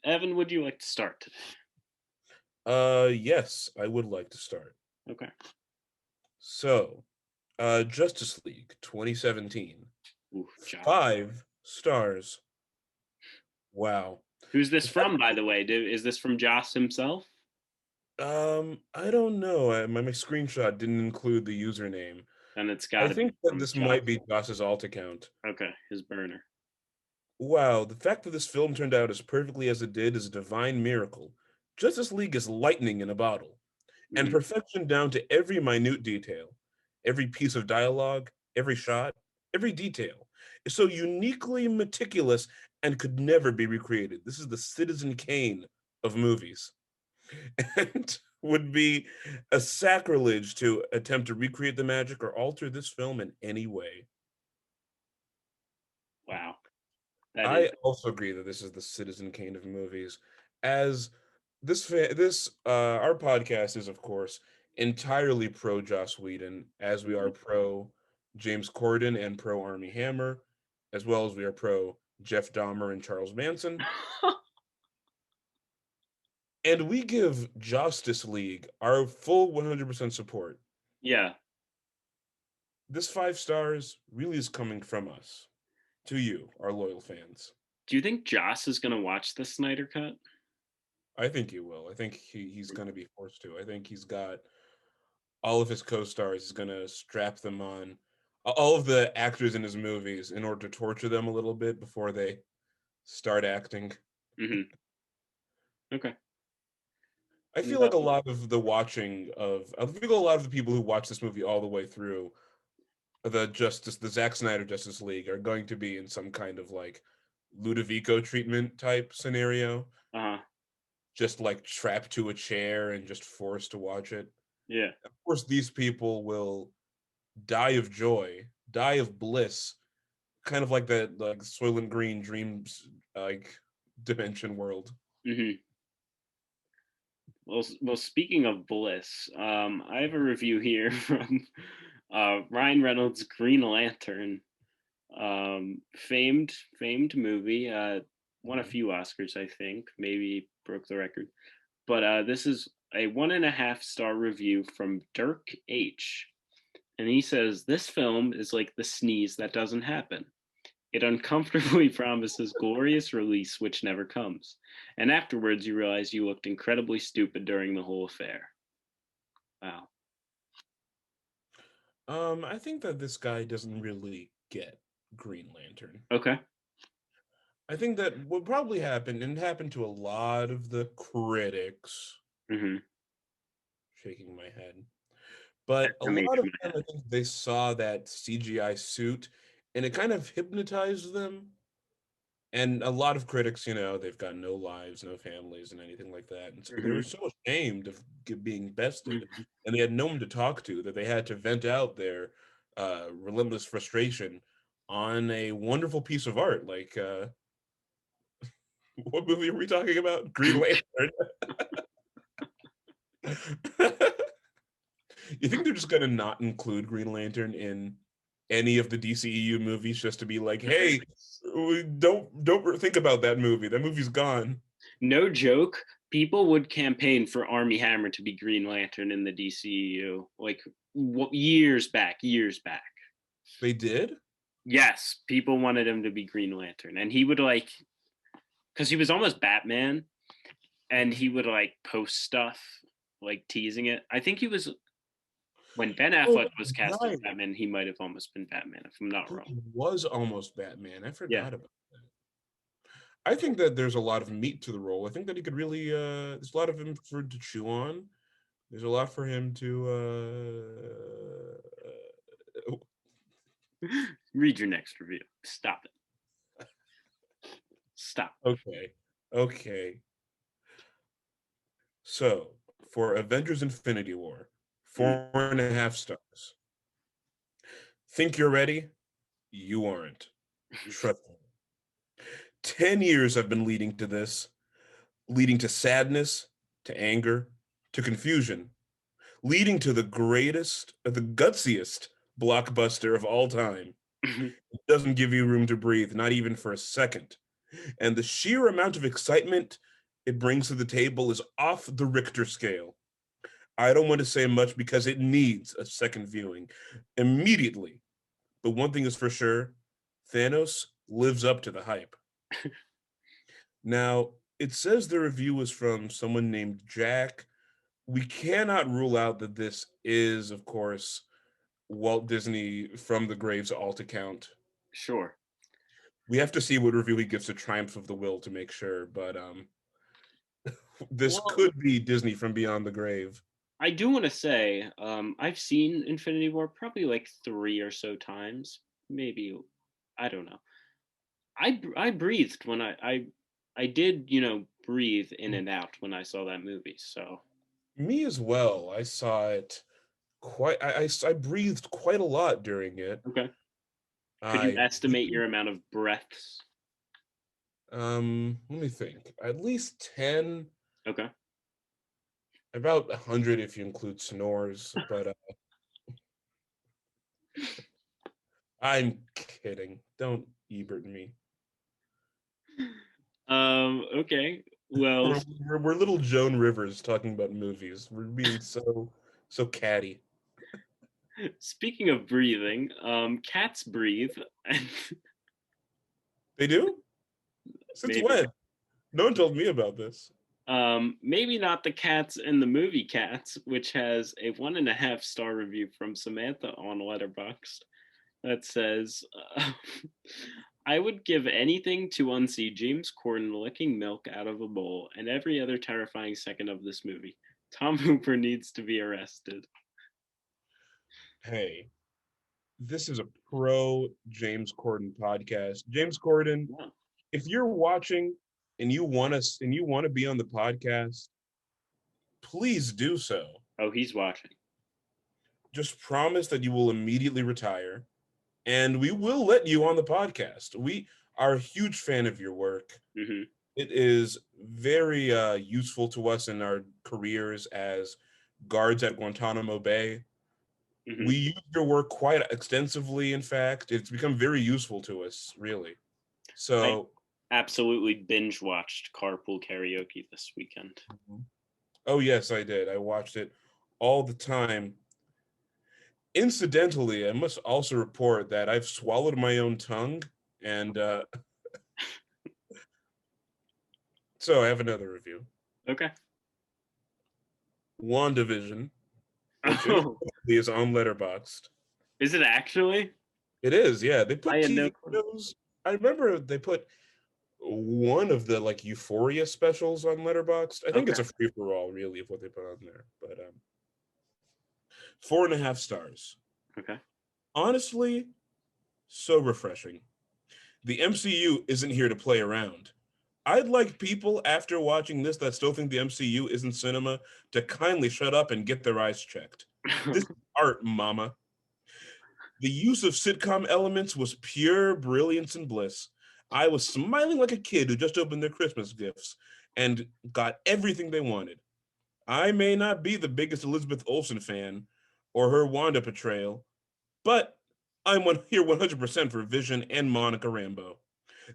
Evan, would you like to start today? Yes, I would like to start. Okay. So, Justice League 2017. Ooh, Josh. 5 stars. Wow. Who's this The fact from, by the way? Is this from Joss himself? I don't know. My screenshot didn't include the username. Then it's got I to be think that from this Joss. might be Joss's alt account. Okay, his burner. Wow, the fact that this film turned out as perfectly as it did is a divine miracle. Justice League is lightning in a bottle, and Hmm. perfection down to every minute detail, every piece of dialogue, every shot, every detail is so uniquely meticulous and could never be recreated. This is the Citizen Kane of movies, and would be a sacrilege to attempt to recreate the magic or alter this film in any way. Wow, that is. I also agree that this is the Citizen Kane of movies, as our podcast is, of course, entirely pro Joss Whedon, as we are pro James Corden and pro Army Hammer, as well as we are pro Jeff Dahmer and Charles Manson, and we give Justice League our full 100% support. Yeah. This 5 stars really is coming from us to you, our loyal fans. Do you think Joss is gonna watch the Snyder Cut? I think he will. I think he's going to be forced to. I think he's got all of his co-stars. He's going to strap them on all of the actors in his movies in order to torture them a little bit before they start acting. Hmm. Okay. I feel like a lot of the watching of I feel a lot of the people who watch this movie all the way through the Zack Snyder Justice League are going to be in some kind of like Ludovico treatment type scenario, Uh-huh. just like trapped to a chair and just forced to watch it. Yeah. Of course, these people will die of joy, die of bliss, kind of like that like Soylent Green dreams like dimension world. Hmm. Well, speaking of bliss, I have a review here from Ryan Reynolds' Green Lantern. Famed movie. Won a Mhm. few Oscars, I think. Maybe broke the record. But this is a 1.5 star review from Dirk H. And he says this film is like the sneeze that doesn't happen. It uncomfortably promises glorious release, which never comes. And afterwards, you realize you looked incredibly stupid during the whole affair. Wow. I think that this guy doesn't really get Green Lantern. Okay. I think that what probably happened, and happened to a lot of the critics, Hmm. shaking my head, but a Affirmation lot of my them, I think they saw that CGI suit and it kind of hypnotized them. And a lot of critics, they've got no lives, no families, and anything like that. And so they were head. so ashamed of being bested, Hmm. and they had no one to talk to that they had to vent out their relentless frustration on a wonderful piece of art. Like, what movie are we talking about? Green Lantern. You think they're just gonna not include Green Lantern in any of the DCEU movies just to be like, hey, don't think about that movie. That movie's gone. No joke. People would campaign for Army Hammer to be Green Lantern in the DCU, like years back, years back. They did? Yes, people wanted him to be Green Lantern, and he would like, because he was almost Batman, and Mhm. he would like post stuff like teasing it. I think he was when Ben Oh, Affleck was cast as right. Batman, he might have almost been Batman, if I'm not He wrong. was almost Batman. I Yeah. forgot about that. I think that there's a lot of meat to the role. I think that he could really there's a lot of him for to chew on. There's a lot for him to Read your next review. Stop it. Stop. okay. Okay. So, for Avengers Infinity War, Mm. 4.5 stars. Think you're ready? You aren't. Trust me. 10 years have been leading to this, leading to sadness, to anger, to confusion, leading to the gutsiest blockbuster of all time. It doesn't give you room to breathe, not even for a second. And the sheer amount of excitement it brings to the table is off the Richter scale. I don't want to say much because it needs a second viewing immediately. But one thing is for sure, Thanos lives up to the hype. Now, it says the review is from someone named Jack. We cannot rule out that this is, of course, Walt Disney from the grave's alt account. Sure. We have to see what review he gives to Triumph of the Will to make sure, but this Well, could be Disney from beyond the grave. I do want to say, I've seen Infinity War probably like 3 or so times, maybe. I don't know. I breathed when I did, breathe in and out when I saw that movie. So Me as well. I saw it quite. I breathed quite a lot during it. okay. Could you I estimate your amount of breaths? let me think. At least 10, Okay. about 100 if you include snores. But I'm kidding. Don't Ebert me. Okay. Well, We're little Joan Rivers talking about movies. We're being so catty. speaking of breathing, cats breathe, and They do? Since maybe when? No one told me about this. maybe not the cats in the movie Cats, which has a 1.5 star review from Samantha on Letterboxd that says, I would give anything to unsee James Corden licking milk out of a bowl and every other terrifying second of this movie. Tom Hooper needs to be arrested. Hey, this is a pro James Corden podcast. James Corden, Wow. if you're watching and you want to be on the podcast, please do so. Oh, he's watching. Just promise that you will immediately retire and we will let you on the podcast. We are a huge fan of your work. Hmm. It is very useful to us in our careers as guards at Guantanamo Bay. Hmm. We use your work quite extensively. In fact, it's become very useful to us, really. I So, absolutely binge watched Carpool Karaoke this weekend. oh yes, I did. I watched it all the time. Incidentally, I must also report that I've swallowed my own tongue, and so I have another review. Okay. WandaVision, which Oh, is on Letterboxd. is it actually? It is, yeah. They I put had no TV clue. shows. I remember they put one of the like Euphoria specials on Letterboxd. I think it's Okay. a free for all, really, of what they put on there. But 4.5 stars. Okay. Honestly, so refreshing. The MCU isn't here to play around. I'd like people after watching this that still think the MCU isn't cinema to kindly shut up and get their eyes checked. This is art, mama. The use of sitcom elements was pure brilliance and bliss. I was smiling like a kid who just opened their Christmas gifts and got everything they wanted. I may not be the biggest Elizabeth Olsen fan or her Wanda portrayal, but here 100% for Vision and Monica Rambeau.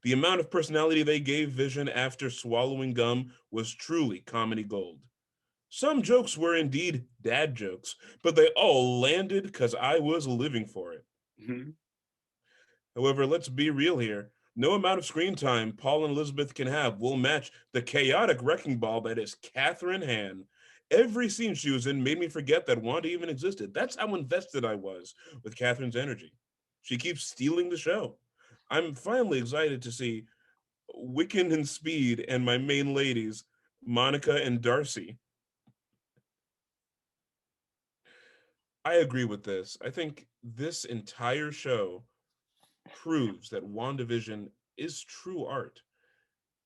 The amount of personality they gave Vision after swallowing gum was truly comedy gold. Some jokes were indeed dad jokes, but they all landed because I was living for it. Mhm. However, let's be real here. No amount of screen time Paul and Elizabeth can have will match the chaotic wrecking ball that is Catherine Han. Every scene she was in made me forget that Wanda even existed. That's how invested I was with Catherine's energy. She keeps stealing the show. I'm finally excited to see Wiccan and Speed and my main ladies, Monica and Darcy. I agree with this. I think this entire show proves that WandaVision is true art.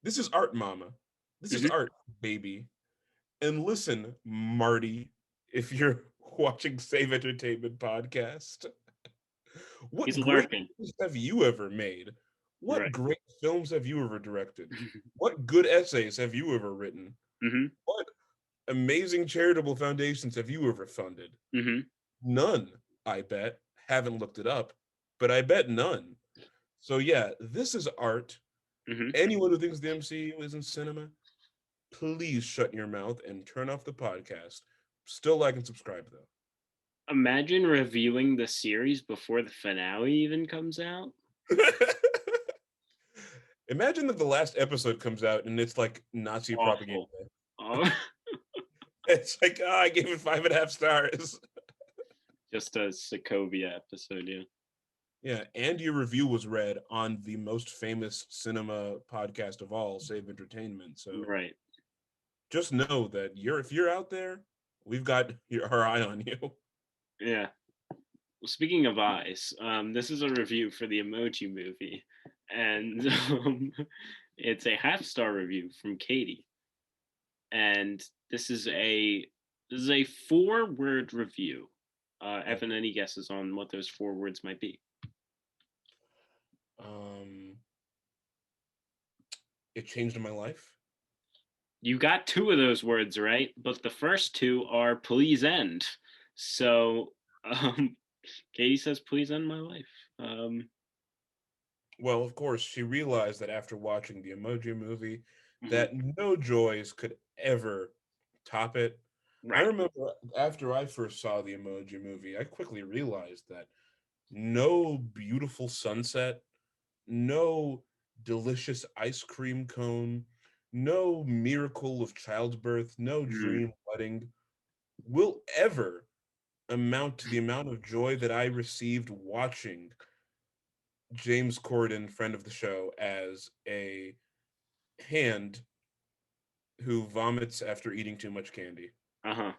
This is art, mama. This is Mhm. art, baby. And listen, Marty, if you're watching Save Entertainment podcast, He's what great lurking. movies have you ever made? What Right. great films have you ever directed? What good essays have you ever written? Hmm. What amazing charitable foundations have you ever funded? Hmm. None, I bet. Haven't looked it up, but I bet none. So yeah, this is art. Hmm. Anyone who thinks the MCU isn't cinema, please shut your mouth and turn off the podcast. Still like and subscribe though. Imagine reviewing the series before the finale even comes out. Imagine that the last episode comes out and it's like Nazi propaganda. Awful. Oh, It's like, oh, I gave it 5.5 stars. just a Sokovia episode, yeah. Yeah, and your review was read on the most famous cinema podcast of all, Save Entertainment. So Right. just know that if you're out there, we've got our eye on you. Yeah. Well, speaking of eyes, this is a review for the Emoji Movie, and it's a half-star review from Katie. And this is a 4-word review. Evan, any guesses on what those 4 words might be? Um, it changed my life. You got 2 of those words right, but the first 2 are please end. So, Katie says, please end my life. Well, of course, she realized that after watching the Emoji Movie, Mhm. that no joys could ever top it. I Right. remember after I first saw the Emoji Movie, I quickly realized that no beautiful sunset, no delicious ice cream cone, no miracle of childbirth, no Mm. dream wedding will ever amount to the amount of joy that I received watching James Corden, friend of the show, as a hand who vomits after eating too much candy. Uh-huh.